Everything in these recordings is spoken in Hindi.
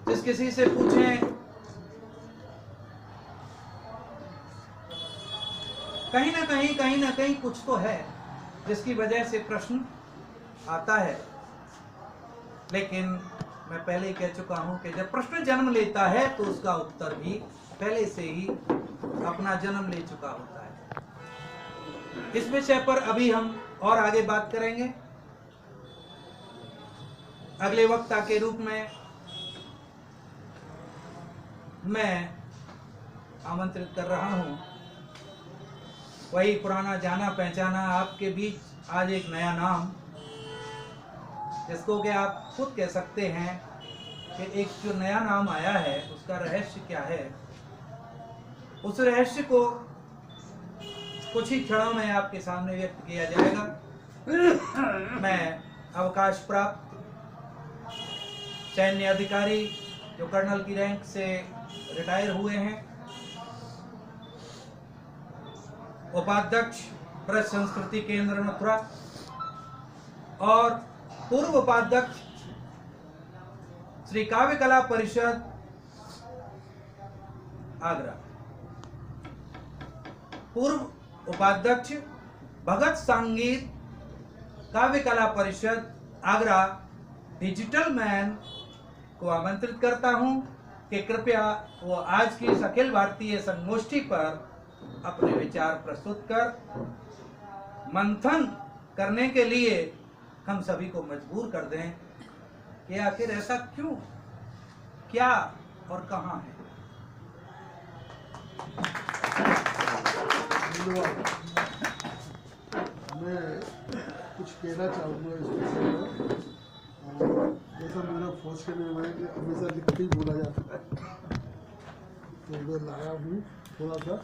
जिस किसी से पूछें कहीं ना कहीं कुछ तो है जिसकी वजह से प्रश्न आता है। लेकिन मैं पहले ही कह चुका हूं कि जब प्रश्न जन्म लेता है तो उसका उत्तर भी पहले से ही अपना जन्म ले चुका होता है। इस विषय पर अभी हम और आगे बात करेंगे। अगले वक्ता के रूप में मैं आमंत्रित कर रहा हूं वही पुराना जाना पहचाना आपके बीच आज एक नया नाम, जिसको कि आप खुद कह सकते हैं कि एक जो नया नाम आया है उसका रहस्य क्या है। उस रहस्य को कुछ ही क्षणों में आपके सामने व्यक्त किया जाएगा। मैं अवकाश प्राप्त सैन्य अधिकारी जो कर्नल की रैंक से रिटायर हुए हैं, उपाध्यक्ष ब्रज संस्कृति केंद्र मथुरा और पूर्व उपाध्यक्ष श्री काव्य कला परिषद आगरा, पूर्व उपाध्यक्ष भगत संगीत काव्य कला परिषद आगरा डिजिटल मैन को आमंत्रित करता हूं कि कृपया वो आज की इस अखिल भारतीय संगोष्ठी पर अपने विचार प्रस्तुत कर मंथन करने के लिए हम सभी को मजबूर कर दें कि आखिर ऐसा क्यों, क्या और कहां है। मैं कुछ कहना चाहूँगा इस विषय में। जैसा मेरा फौज के नियम है कि हमेशा लिख के ही बोला जाता है, तो मैं लाया हूँ थोड़ा सा,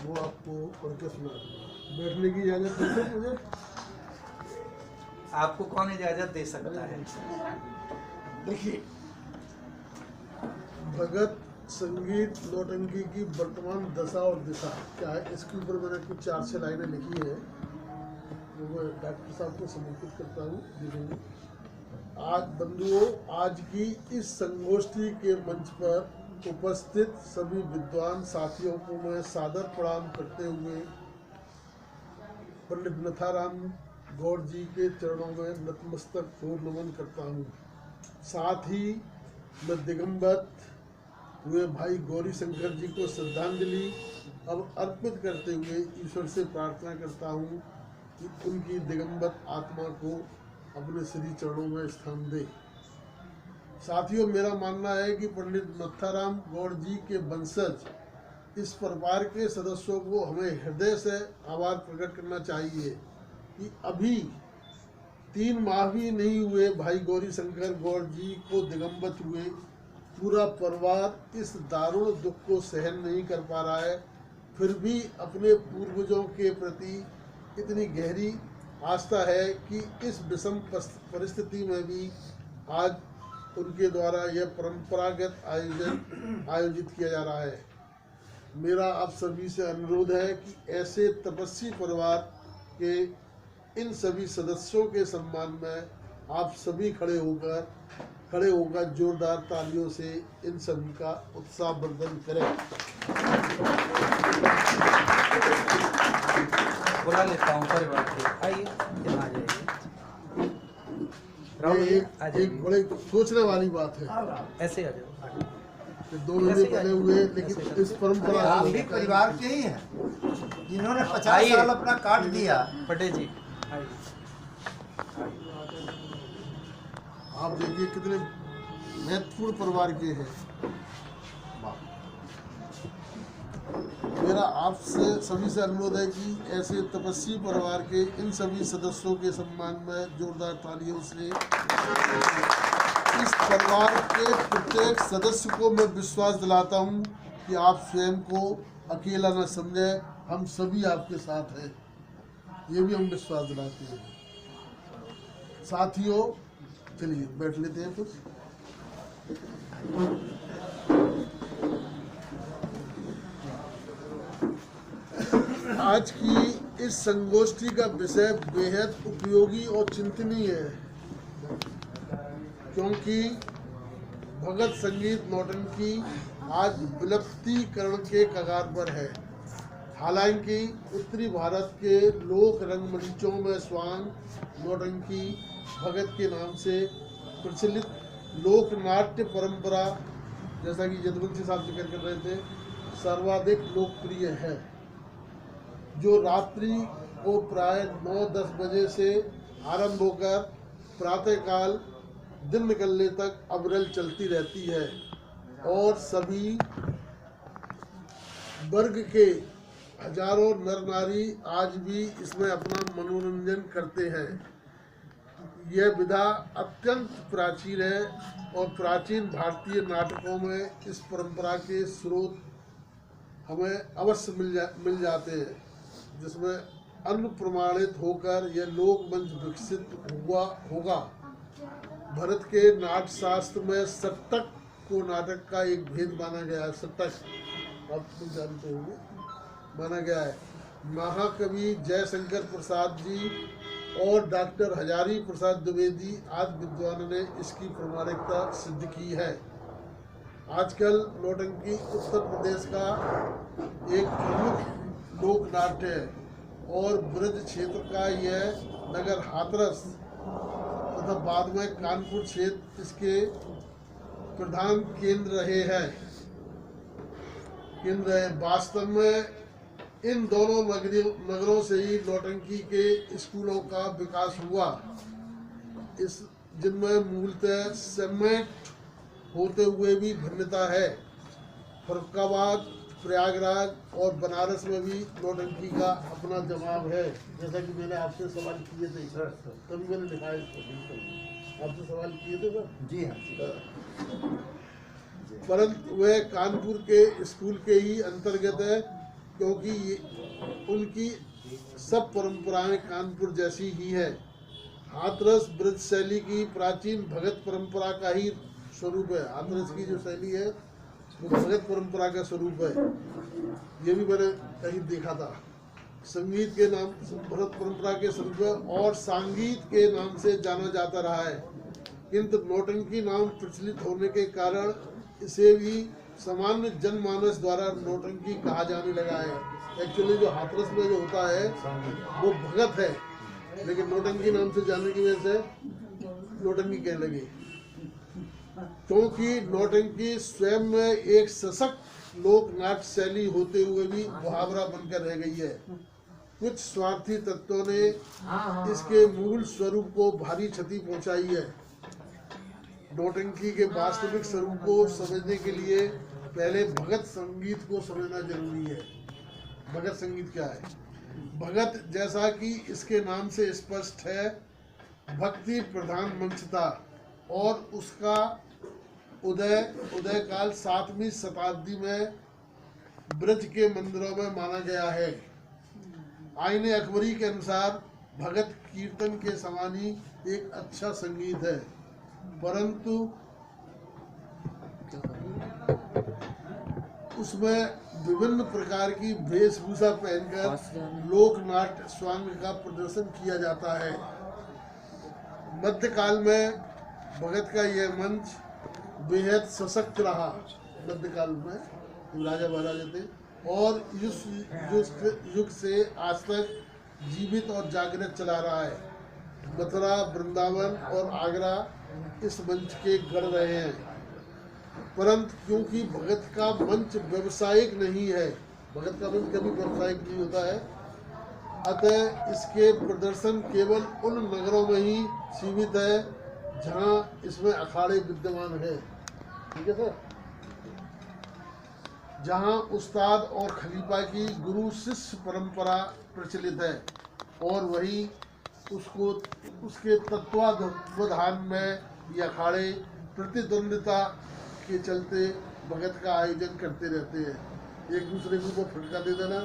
वो आपको पढ़ के सुना दूँगा। बैठने की इजाज़त दे मुझे? आपको कौन इजाजत दे सकता है? देखिए, भगत संगीत नौटंकी की वर्तमान दशा और दिशा क्या है, इसके ऊपर मैंने कुछ 4-6 लाइनें लिखी है, जो मैं डॉक्टर साहब को समर्पित करता हूँ। आज बंधुओं, आज की इस संगोष्ठी के मंच पर उपस्थित सभी विद्वान साथियों को मैं सादर प्रणाम करते हुए पंडित नथाराम गौड़ जी के चरणों में नतमस्तक हो नमन करता हूँ। साथ ही मैं दिगंबत हुए भाई गौरी शंकर जी को श्रद्धांजलि अब अर्पित करते हुए ईश्वर से प्रार्थना करता हूँ कि उनकी दिगंबत आत्मा को अपने श्री चरणों में स्थान दे। साथियों, मेरा मानना है कि पंडित नथाराम गौड़ जी के वंशज इस परिवार के सदस्यों को हमें हृदय से आभार प्रकट करना चाहिए कि अभी 3 माह भी नहीं हुए भाई गौरी शंकर गौड़ जी को दिगंबत हुए। पूरा परिवार इस दारुण दुख को सहन नहीं कर पा रहा है, फिर भी अपने पूर्वजों के प्रति इतनी गहरी आस्था है कि इस विषम परिस्थिति में भी आज उनके द्वारा यह परंपरागत आयोजित किया जा रहा है। मेरा आप सभी से अनुरोध है कि ऐसे तपस्वी परिवार के इन सभी सदस्यों के सम्मान में आप सभी खड़े होकर जोरदार तालियों से इन सभी का उत्साहवर्धन करें। बुला लेता हूँ परिवार के, आइए यहाँ आइए। एक बड़े सोचने वाली बात है, ऐसे आ जाओ। 2 महीने पहले हुए, लेकिन इस परंपरा आप भी परिवार के ही हैं जिन्होंने 50 साल अपना काट दिया। पटेल जी आप देखिए कितने महत्वपूर्ण परिवार के हैं। मेरा आपसे सभी से अनुरोध है कि ऐसे तपस्वी परिवार के इन सभी सदस्यों के सम्मान में जोरदार तालियों से इस परिवार के प्रत्येक सदस्य को मैं विश्वास दिलाता हूं कि आप स्वयं को अकेला न समझें, हम सभी आपके साथ हैं, ये भी हम विश्वास दिलाते हैं। साथियों, चलिए बैठ लेते हैं कुछ। आज की इस संगोष्ठी का विषय बेहद उपयोगी और चिंतनीय है। क्योंकि भगत संगीत नौटंकी आज विलुप्तीकरण के कगार पर है। हालांकि उत्तरी भारत के लोक रंगमंचों में स्वांग नौटंकी भगत के नाम से प्रचलित लोक नाट्य परंपरा, जैसा कि यदुवंशी साहब जिक्र कर रहे थे, सर्वाधिक लोकप्रिय है, जो रात्रि को प्राय 9-10 बजे से आरंभ होकर प्रातःकाल दिन निकलने तक अविरल चलती रहती है और सभी वर्ग के हजारों नर नारी आज भी इसमें अपना मनोरंजन करते हैं। यह विधा अत्यंत प्राचीन है और प्राचीन भारतीय नाटकों में इस परंपरा के स्रोत हमें अवश्य मिल जाते हैं, जिसमें अनुप्रमाणित होकर यह लोक मंच विकसित होगा। भारत के नाट्य शास्त्र में सट्टक को नाटक का एक भेद माना गया है। सट्टक आप तो जानते होंगे, माना गया है। महाकवि जयशंकर प्रसाद जी और डॉक्टर हजारी प्रसाद द्विवेदी आदि विद्वानों ने इसकी प्रामाणिकता सिद्ध की है। आजकल नौटंकी उत्तर प्रदेश का एक प्रमुख लोक नाट्य है और ब्रज क्षेत्र का यह नगर हाथरस तथा बाद में कानपुर क्षेत्र इसके प्रधान केंद्र रहे हैं। वास्तव में इन दोनों नगरों से ही नौटंकी के स्कूलों का विकास हुआ, इस जिनमें मूलतः सेमेट होते हुए भी भिन्नता है। फरुखाबाद, प्रयागराज और बनारस में भी नौटंकी का अपना जमाव है। जैसा कि मैंने आपसे सवाल किए थे सर, तभी मैंने लिखा है इसको। आपसे सवाल किए थे सर? जी हाँ। परंतु वह कानपुर के स्कूल के ही अंतर्गत है, क्योंकि उनकी सब परंपराएं कानपुर जैसी ही है। हाथरस ब्रज शैली की प्राचीन भगत परंपरा का ही स्वरूप है। हाथरस की जो शैली है वो भगत परंपरा का स्वरूप है, ये भी मैंने कहीं देखा था। संगीत के नाम भगत परंपरा के स्वरूप है और संगीत के नाम से जाना जाता रहा है, किंतु नौटंकी नाम प्रचलित होने के कारण इसे भी सामान्य जनमानस द्वारा नौटंकी कहा जाने लगा है। एक्चुअली जो हाथरस में जो होता है वो भगत है, लेकिन नौटंकी नाम से जानने की वजह से नौटंकी कहने लगे, क्योंकि नौटंकी स्वयं में एक सशक्त लोक नाट्य शैली होते हुए भी मुहावरा बनकर रह गई है। कुछ स्वार्थी तत्वों ने इसके मूल स्वरूप को भारी क्षति पहुंचाई है। नौटंकी के वास्तविक स्वरूप को समझने के लिए पहले भगत संगीत को समझना जरूरी है। भगत संगीत क्या है? भगत, जैसा कि इसके नाम से स्पष्ट है, भक्ति प्रधान मंच था और उसका उदय काल 7वीं शताब्दी में ब्रज के मंदिरों में माना गया है। आईने अकबरी के अनुसार भगत कीर्तन के समान ही एक अच्छा संगीत है, परंतु उसमें विभिन्न प्रकार की वेशभूषा पहनकर लोक नाट्य स्वांग का प्रदर्शन किया जाता है। मध्यकाल में भगत का यह मंच बेहद सशक्त रहा। मध्यकाल में राजा महाराजा थे और युग से आज तक जीवित और जागृत चला रहा है। मथुरा, वृंदावन और आगरा इस मंच के गढ़ रहे हैं, परंतु क्योंकि भगत का मंच व्यवसायिक नहीं है, भगत का मंच कभी व्यवसायिक नहीं होता है, अतः इसके प्रदर्शन केवल उन नगरों में ही सीमित है जहां इसमें अखाड़े विद्यमान है। ठीक है सर? जहां उस्ताद और खलीफा की गुरु शिष्य परंपरा प्रचलित है और वही उसके तत्वावधान में ये अखाड़े प्रतिद्वंदिता के चलते भगत का आयोजन करते रहते हैं। एक दूसरे को फटका दे देना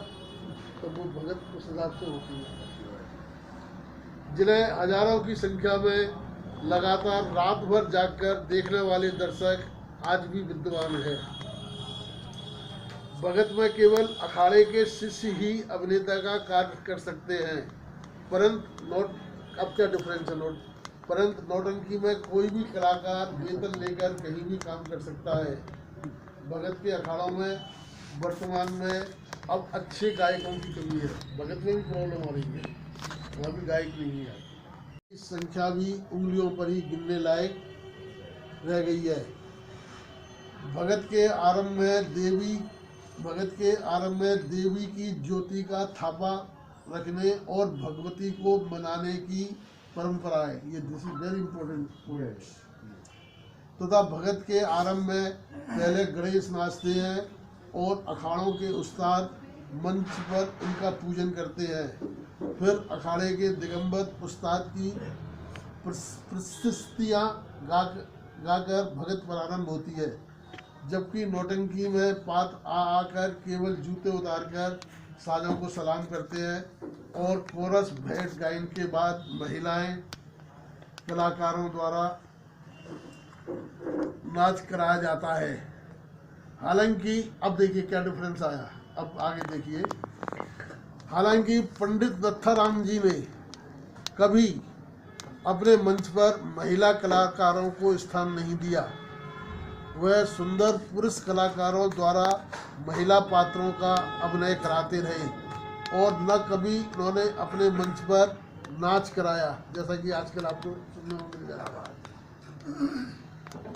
तो वो भगत उस हिसाब से होती है, जिन्हें हजारों की संख्या में लगातार रात भर जागकर देखने वाले दर्शक आज भी विद्यमान है। भगत में केवल अखाड़े के शिष्य ही अभिनेता का कार्य कर सकते हैं, परंतु अब क्या डिफरेंस है परंतु नौटंकी में कोई भी कलाकार वेतन लेकर कहीं भी काम कर सकता है। भगत के अखाड़ों में वर्तमान में अब अच्छे गायकों की कमी है। भगत में भी प्रॉब्लम हो रही है, वहाँ भी गायक नहीं है। इस संख्या भी उंगलियों पर ही गिनने लायक रह गई है। भगत के आरंभ में देवी की ज्योति का थापा रखने और भगवती को मनाने की परंपरा है। ये this is very important point. तथा भगत के आरंभ में पहले गणेश नाचते हैं और अखाड़ों के उस्ताद मंच पर उनका पूजन करते हैं। फिर अखाड़े के दिगंबर उस्ताद की प्रस्तुतियाँ गाकर भगत प्रारंभ होती है। जबकि नौटंकी में पात आकर केवल जूते उतारकर साजों को सलाम करते हैं और कोरस भेंट गायन के बाद महिलाएं कलाकारों द्वारा नाच कराया जाता है। हालांकि अब देखिए क्या डिफरेंस आया, अब आगे देखिए। हालांकि पंडित नत्थाराम जी ने कभी अपने मंच पर महिला कलाकारों को स्थान नहीं दिया। वह सुंदर पुरुष कलाकारों द्वारा महिला पात्रों का अभिनय कराते रहे और न कभी उन्होंने अपने मंच पर नाच कराया, जैसा कि आजकल आपको सुनने को मिल जा रहा है।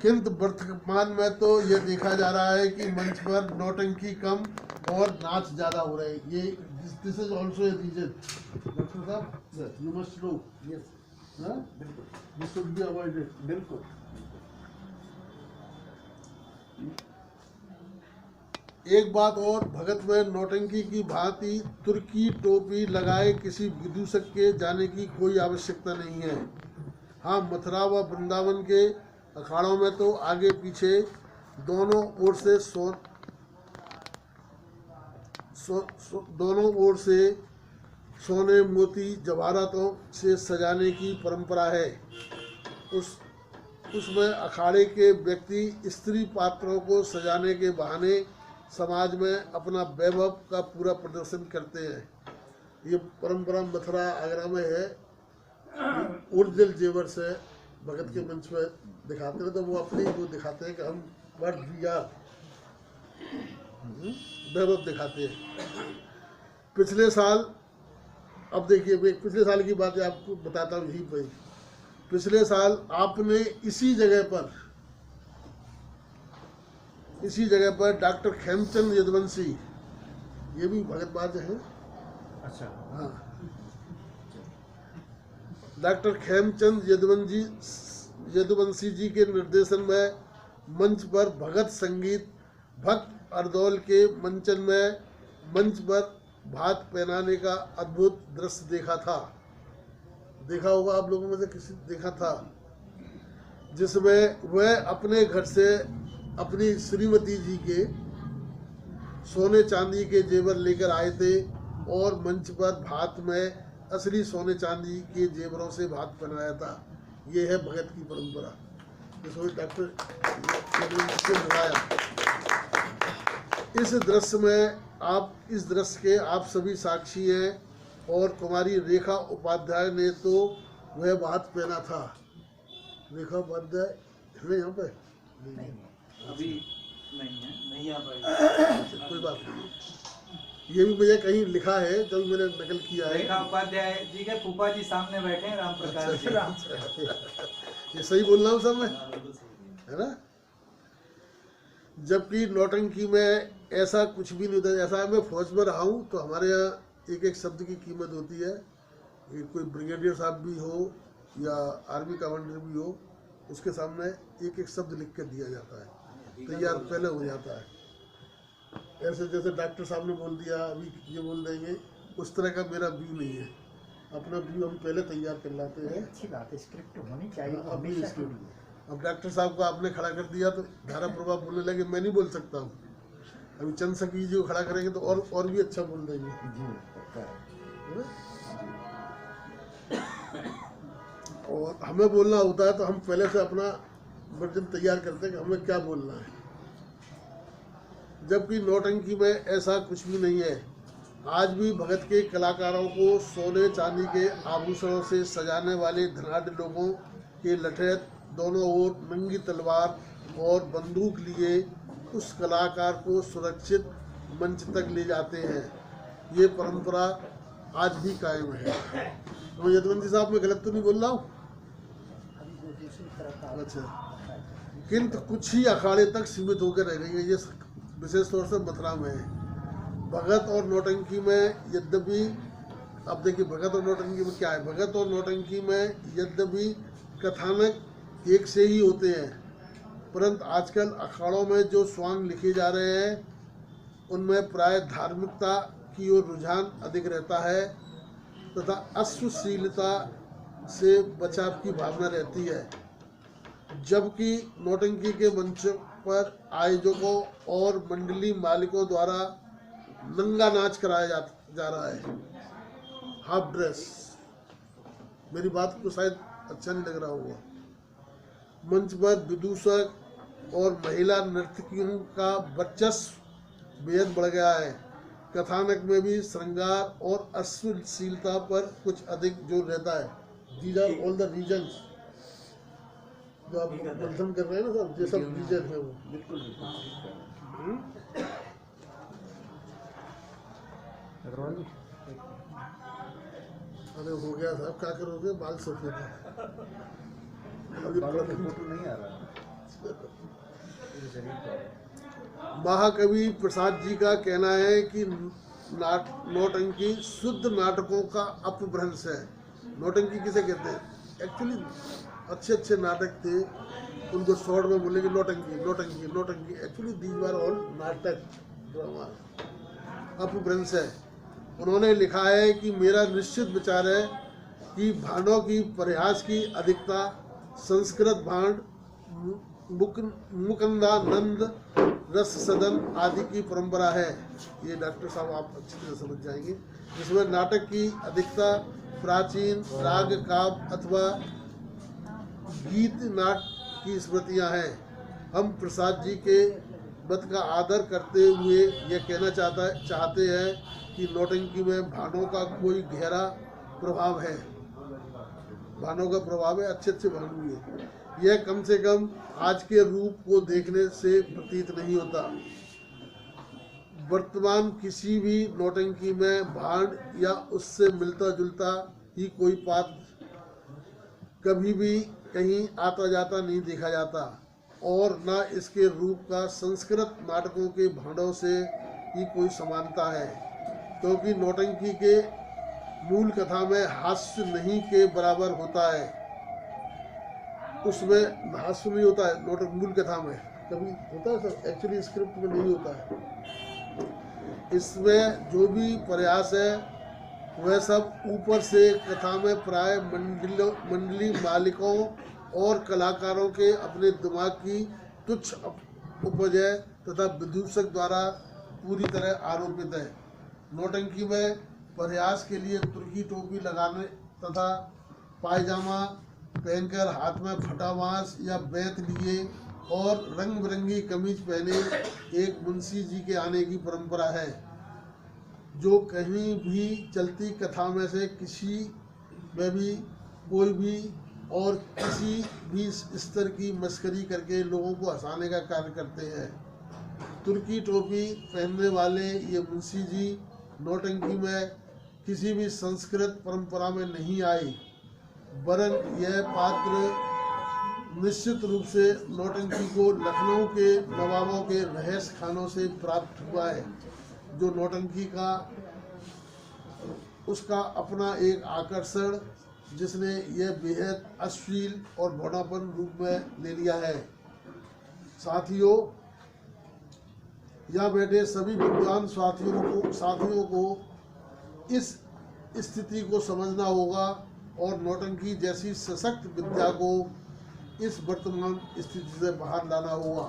किंतु वर्तमान में तो यह देखा जा रहा है कि मंच पर नौटंकी कम और नाच ज़्यादा हो रहे हैं। ये this is also a reason. Doctor साहब, you must know, yes, this should be avoided. बिल्कुल। एक बात और, भगत में नौटंकी की भांति तुर्की टोपी लगाए किसी विदूषक के जाने की कोई आवश्यकता नहीं है। हाँ, मथुरा व वृंदावन के अखाड़ों में तो आगे पीछे दोनों ओर से सोने मोती जवाहरातों से सजाने की परंपरा है। उसमें अखाड़े के व्यक्ति स्त्री पात्रों को सजाने के बहाने समाज में अपना वैभव का पूरा प्रदर्शन करते हैं। ये परंपरा मथुरा आगरा में है। ओरिजिनल जेवर से भगत के मंच में दिखाते हैं, तो वो अपनी वो दिखाते हैं कि हम वर्ड दिया वैभव दिखाते हैं। पिछले साल, अब देखिए पिछले साल की बात आपको बताता हूँ यहीं पर। पिछले साल आपने इसी जगह पर डॉक्टर खेमचंद यदुवंशी, ये भी भगतबाज हैं। अच्छा। हाँ, डॉक्टर खेमचंद यदुवंशी जी के निर्देशन में मंच पर भगत संगीत भक्त अर्दौल के मंच पर भात पहनाने का अद्भुत दृश्य देखा होगा आप लोगों में से किसी देखा था, जिसमें वह अपने घर से अपनी श्रीमती जी के सोने चांदी के जेवर लेकर आए थे और मंच पर भात में असली सोने चांदी के जेवरों से भात पहनाया था। ये है भगत की परंपरा, जिसको डॉक्टर बताया। इस दृश्य के आप सभी साक्षी हैं और कुमारी रेखा उपाध्याय ने तो वह बात पहना था। रेखा उपाध्याय है यहाँ पे? अभी नहीं है, नहीं आ पाएगी। कोई बात नहीं, ये भी मुझे कहीं लिखा है, जब मैंने नकल किया है। रेखा उपाध्याय जी के फूफा जी सामने बैठे हैं, राम प्रकाश जी। ये सही बोल रहा हूँ सब मैं, है ना? जबकि नौटंकी में ऐसा कुछ भी नहीं होता। ऐसा मैं फौज में रहा हूँ तो हमारे यहाँ एक एक शब्द की कीमत होती है। ये कोई ब्रिगेडियर साहब भी हो या आर्मी कमांडर भी हो, उसके सामने एक एक शब्द लिख कर दिया जाता है, तैयार पहले हो जाता है। ऐसे जैसे डॉक्टर साहब ने बोल दिया अभी ये बोल देंगे, उस तरह का मेरा व्यू नहीं है। अपना व्यू हम पहले तैयार कर लाते हैं। अच्छी बात है, स्क्रिप्ट होनी चाहिए। अपनी स्क्रिप्ट। अब डॉक्टर साहब को आपने खड़ा कर दिया तो धारा प्रभाव बोलने लगे, मैं नहीं बोल सकता हूँ। अभी चंद सकी जी को खड़ा करेंगे तो और भी अच्छा बोल देंगे। और हमें बोलना होता है तो हम पहले से अपना वर्जन तैयार करते हैं कि हमें क्या बोलना है। जबकि नौटंकी में ऐसा कुछ भी नहीं है। आज भी भगत के कलाकारों को सोने चांदी के आभूषणों से सजाने वाले धनाढ़ लोगों के लठैत दोनों ओर नंगी तलवार और बंदूक लिए उस कलाकार को सुरक्षित मंच तक ले जाते हैं। ये परंपरा आज भी कायम है। तो यदुवंशी साहब, मैं गलत तो नहीं बोल रहा हूँ? अच्छा, किंतु कुछ ही अखाड़े तक सीमित होकर रह गई है ये, विशेष तौर से मथुरा में है। भगत और नौटंकी में यद्यपि, अब देखिए भगत और नौटंकी में क्या है, भगत और नौटंकी में यद्यपि कथानक एक से ही होते हैं, परंतु आजकल अखाड़ों में जो स्वांग लिखे जा रहे हैं उनमें प्राय धार्मिकता की ओर रुझान अधिक रहता है तथा अश्लीलता से बचाव की भावना रहती है, जबकि नौटंकी के मंच पर आयोजकों और मंडली मालिकों द्वारा नंगा नाच कराया जा रहा है, हाफ ड्रेस। मेरी बात को शायद अच्छा नहीं लग रहा होगा। मंच पर विदूषक और महिला नर्तकियों का वर्चस्व बेहद बढ़ गया है। कथानक में भी श्रृंगार और अश्लीलता पर कुछ अधिक जोर रहता है। These are all the reasons जो आप मंथन कर रहे हैं ना सर, ये सब रीजन है वो। बिल्कुल अरे हो गया साहब, क्या करोगे, बाल सफेद है अभी। फोटो नहीं आ रहा। महाकवि प्रसाद जी का कहना है कि नौटंकी शुद्ध नाटकों का अपभ्रंश है। नौटंकी किसे कहते हैं? एक्चुअली अच्छे अच्छे नाटक थे, उनको शॉर्ट में बोलेंगे नौटंकी नौटंकी नौटंकी। एक्चुअली दीज वर ऑल नाटक, ड्रामा, अपभ्रंश है। उन्होंने लिखा है कि मेरा निश्चित विचार है कि भांडों की परिहास की अधिकता संस्कृत भांड, मुकुंदानंद, रस सदन आदि की परंपरा है। ये डॉक्टर साहब आप अच्छी तरह समझ जाएंगे। जिसमें नाटक की अधिकता प्राचीन राग काव्य अथवा गीत नाट की स्मृतियां हैं। हम प्रसाद जी के मत का आदर करते हुए यह कहना चाहते हैं कि नौटंकी में भानों का कोई गहरा प्रभाव है। भानों का प्रभाव है, अच्छे अच्छे भानु है। यह कम से कम आज के रूप को देखने से प्रतीत नहीं होता। वर्तमान किसी भी नौटंकी में भांड या उससे मिलता जुलता ही कोई पात्र कभी भी कहीं आता जाता नहीं देखा जाता, और न इसके रूप का संस्कृत नाटकों के भांडों से ही कोई समानता है, क्योंकि नौटंकी के मूल कथा में हास्य नहीं के बराबर होता है। उसमें हास्य नहीं होता है नोट मूल कथा में, कभी होता है सर, एक्चुअली स्क्रिप्ट में नहीं होता है। इसमें जो भी प्रयास है वह सब ऊपर से कथा में प्राय मंडली मालिकों और कलाकारों के अपने दिमाग की तुच्छ उपज है तथा विदूषक द्वारा पूरी तरह आरोपित है। नौटंकी में प्रयास के लिए तुर्की टोपी लगाने तथा पायजामा पहनकर हाथ में फटा बांस या बेत लिए और रंग बिरंगी कमीज पहने एक मुंशी जी के आने की परंपरा है, जो कहीं भी चलती कथा में से किसी में भी कोई भी और किसी भी स्तर की मस्करी करके लोगों को हंसाने का कार्य करते हैं। तुर्की टोपी पहनने वाले ये मुंशी जी नौटंकी में किसी भी संस्कृत परंपरा में नहीं आए, वरन यह पात्र निश्चित रूप से नौटंकी को लखनऊ के नवाबों के रहस्य खानों से प्राप्त हुआ है, जो नौटंकी का उसका अपना एक आकर्षण जिसने यह बेहद अश्लील और भोलापन रूप में ले लिया है। साथियों, यहाँ बैठे सभी विद्वान साथियों को इस स्थिति को समझना होगा और नौटंकी जैसी सशक्त विद्या को इस वर्तमान स्थिति से बाहर लाना होगा,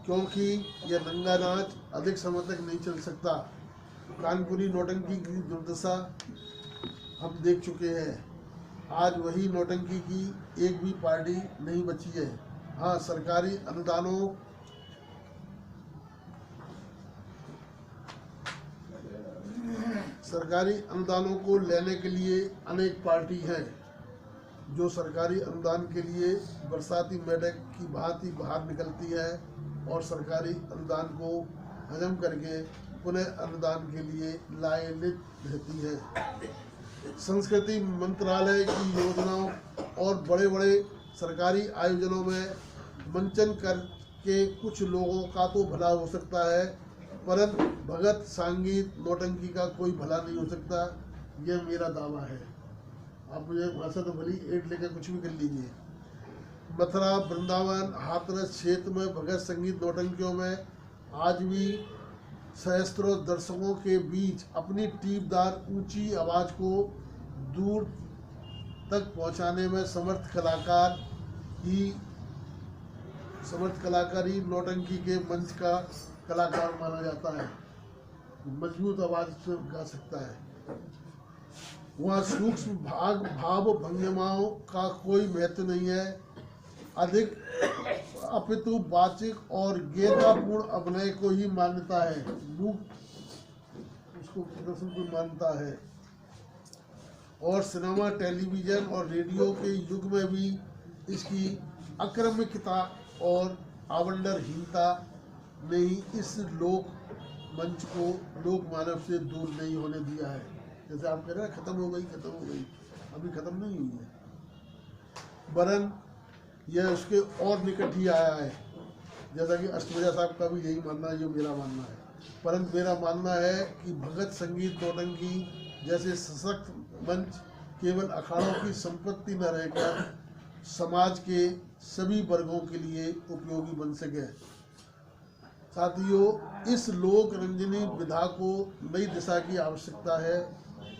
क्योंकि यह नंगा नाच अधिक समय तक नहीं चल सकता। कानपुरी नौटंकी की दुर्दशा हम देख चुके हैं। आज वही नौटंकी की एक भी पार्टी नहीं बची है। हाँ, सरकारी अनुदानों को लेने के लिए अनेक पार्टी हैं, जो सरकारी अनुदान के लिए बरसाती मेढक की भांति बाहर निकलती है और सरकारी अनुदान को हजम करके पुनः अनुदान के लिए लायलित रहती है। संस्कृति मंत्रालय की योजनाओं और बड़े बड़े सरकारी आयोजनों में मंचन करके कुछ लोगों का तो भला हो सकता है, परंतु भगत संगीत नौटंकी का कोई भला नहीं हो सकता। यह मेरा दावा है। आप मुझे भाषा तो भली एड लेकर कुछ भी कर लीजिए। मथुरा, वृंदावन, हाथरस क्षेत्र में भगत संगीत नौटंकियों में आज भी सहस्त्रों दर्शकों के बीच अपनी टीपदार ऊंची आवाज़ को दूर तक पहुंचाने में समर्थ कलाकार ही नौटंकी के मंच का कलाकार माना जाता है। मजबूत आवाज़ से गा सकता है। वहाँ सूक्ष्म भाव भंगिमाओं का कोई महत्व नहीं है, अधिक अपितु वाचिक और गेयतापूर्ण अभिनय को ही मान्यता है, उसको प्रदर्शन को मान्यता है। और सिनेमा, टेलीविज़न और रेडियो के युग में भी इसकी अक्रमिकता और आवंडरहीनता ने ही इस लोक मंच को लोक मानव से दूर नहीं होने दिया है। जैसे आप कह रहे हैं खत्म हो गई, अभी खत्म नहीं हुई है, वरन यह उसके और निकट ही आया है। जैसा कि अष्टभुजा साहब का भी यही मानना है, जो मेरा मानना है। परंतु मेरा मानना है कि भगत संगीत नौटंकी जैसे सशक्त मंच केवल अखाड़ों की संपत्ति न रहकर समाज के सभी वर्गों के लिए उपयोगी बन सके। साथियों, इस लोक रंजनी विधा को नई दिशा की आवश्यकता है।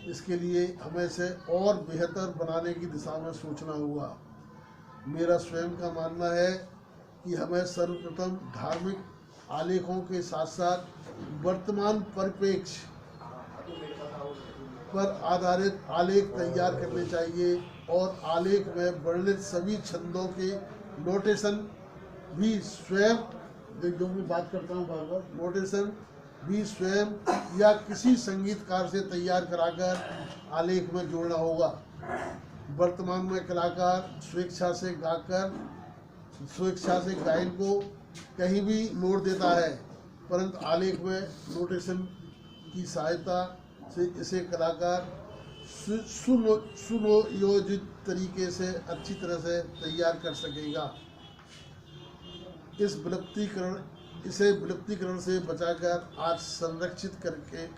इसके लिए हमें इसे और बेहतर बनाने की दिशा में सोचना होगा। मेरा स्वयं का मानना है कि हमें सर्वप्रथम धार्मिक आलेखों के साथ साथ वर्तमान परिप्रेक्ष्य पर आधारित आलेख तैयार करने चाहिए और आलेख में वर्णित सभी छंदों के नोटेशन भी स्वयं, जो मैं बात करता हूँ बार बार, नोटेशन भी स्वयं या किसी संगीतकार से तैयार कराकर आलेख में जोड़ना होगा। वर्तमान में कलाकार स्वेच्छा से गायन को कहीं भी मोड़ देता है, परंतु आलेख में नोटेशन की सहायता से इसे कलाकार सुनियोजित तरीके से अच्छी तरह से तैयार कर सकेगा। इसे विलुप्तीकरण से बचाकर आज संरक्षित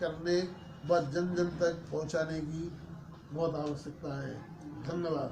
करने व जन जन तक पहुंचाने की बहुत आवश्यकता है। धन्यवाद।